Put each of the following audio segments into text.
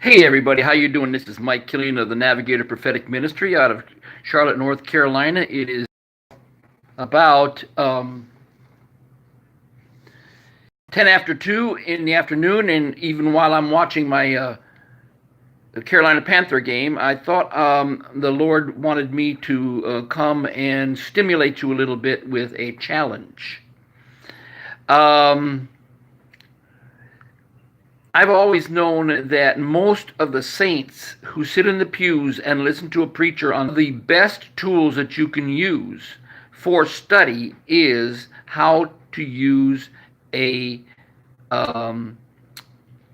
Hey everybody, how you doing? This is Mike Killian of the Navigator Prophetic Ministry out of Charlotte, North Carolina. It is about 10 after 2 in the afternoon, and even while I'm watching my Carolina Panther game, I thought the Lord wanted me to come and stimulate you a little bit with a challenge. Um, I've always known that most of the saints who sit in the pews and listen to a preacher on the best tools that you can use for study is how to use a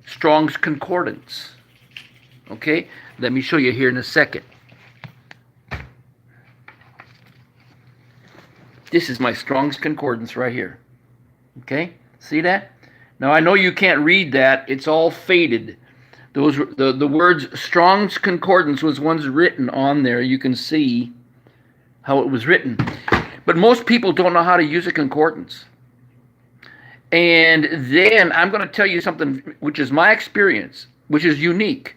Strong's Concordance. Okay, let me show you here in a second. This is my Strong's Concordance right here. Okay, see that? Now I know you can't read that; it's all faded. Those the words Strong's Concordance was once written on there. You can see how it was written, but most people don't know how to use a concordance. And then I'm going to tell you something, which is my experience, which is unique.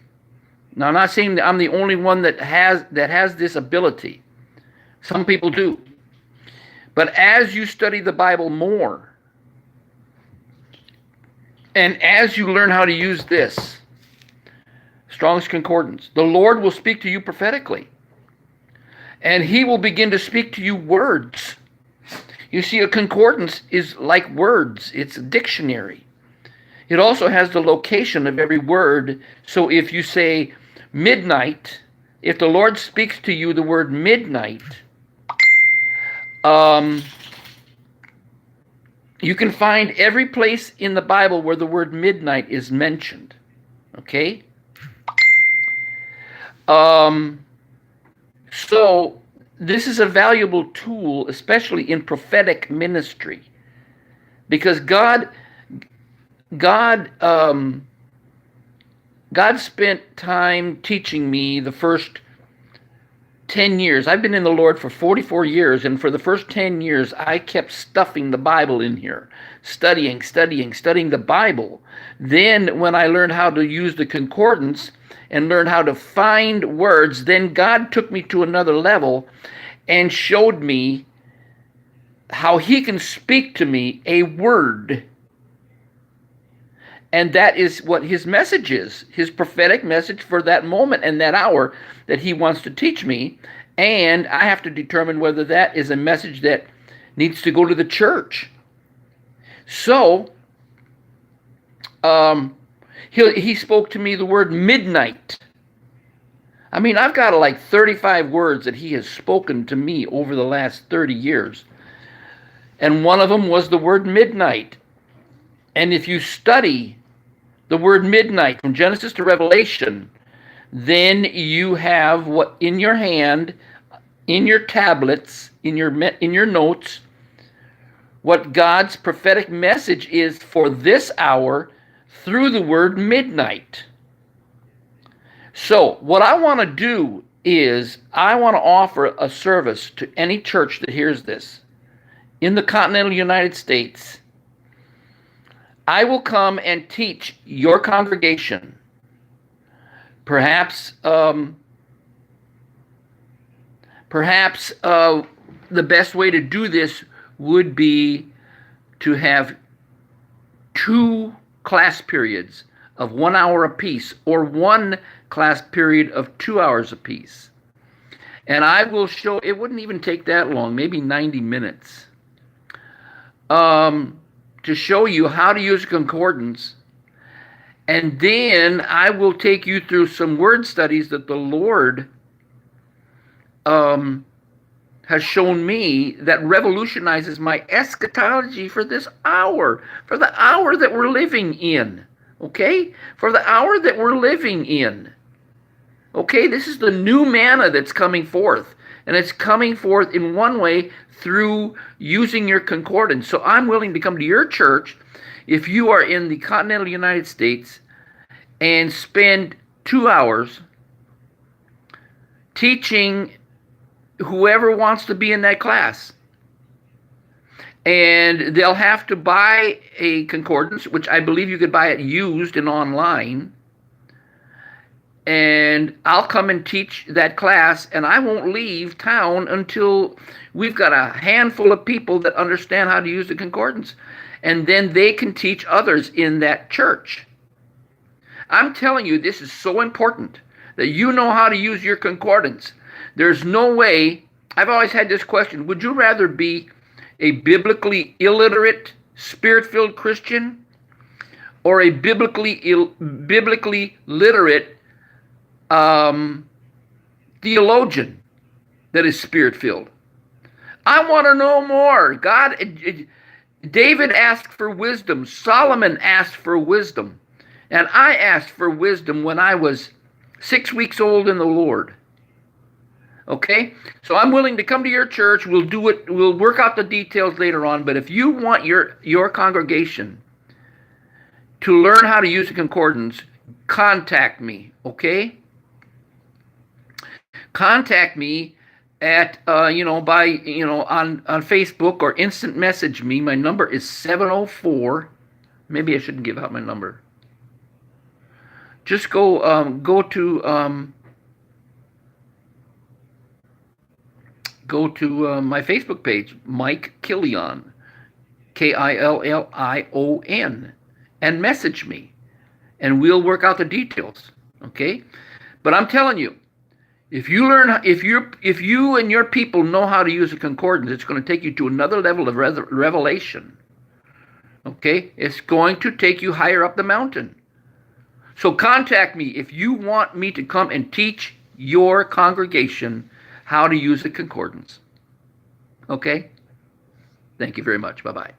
Now I'm not saying that I'm the only one that has this ability. Some people do, but as you study the Bible more, and as you learn how to use this Strong's Concordance, the Lord will speak to you prophetically. And He will begin to speak to you words. You see, a concordance is like words. It's a dictionary. It also has the location of every word. So if you say midnight, if the Lord speaks to you the word midnight, you can find every place in the Bible where the word midnight is mentioned. Okay? So this is a valuable tool, especially in prophetic ministry, because God spent time teaching me the first 10 years. I've been in the Lord for 44 years, and for the first 10 years, I kept stuffing the Bible in here, studying the Bible. Then, when I learned how to use the concordance and learned how to find words, then God took me to another level and showed me how He can speak to me a word. And that is what His message is, His prophetic message for that moment and that hour that He wants to teach me. And I have to determine whether that is a message that needs to go to the church. So, He spoke to me the word midnight. I mean, I've got like 35 words that He has spoken to me over the last 30 years. And one of them was the word midnight. And if you study the word midnight from Genesis to Revelation, then you have what in your hand, in your tablets, in your notes, what God's prophetic message is for this hour through the word midnight. So what I want to do is I want to offer a service to any church that hears this in the continental United States. I will come and teach your congregation. Perhaps the best way to do this would be to have 2 class periods of 1 hour apiece, or 1 class period of 2 hours apiece. And I will show, it wouldn't even take that long, maybe 90 minutes, to show you how to use a concordance. And then I will take you through some word studies that the Lord has shown me that revolutionizes my eschatology for this hour, for the hour that we're living in. Okay? For the hour that we're living in. Okay? This is the new manna that's coming forth. And it's coming forth in one way through using your concordance. So I'm willing to come to your church if you are in the continental United States and spend 2 hours teaching whoever wants to be in that class. And they'll have to buy a concordance, which I believe you could buy it used and online. and I'll come and teach that class, and I won't leave town until we've got a handful of people that understand how to use the concordance, and then they can teach others in that church. I'm telling you, this is so important that you know how to use your concordance. There's no way. I've always had this question: would you rather be a biblically illiterate, spirit-filled Christian, or a biblically literate theologian that is spirit-filled? I want to know more. David asked for wisdom. Solomon asked for wisdom. And I asked for wisdom when I was 6 weeks old in the Lord. Okay? So I'm willing to come to your church. We'll do it. We'll work out the details later on. But if you want your congregation to learn how to use the concordance, contact me. Okay? Contact me at on Facebook, or instant message me. My number is 704. Maybe I shouldn't give out my number. Just go to my Facebook page, Mike Killion, Killion, and message me, and we'll work out the details. Okay? But I'm telling you, if you and your people know how to use a concordance, it's going to take you to another level of revelation. Okay? It's going to take you higher up the mountain. So contact me if you want me to come and teach your congregation how to use the concordance. Okay? Thank you very much. Bye-bye.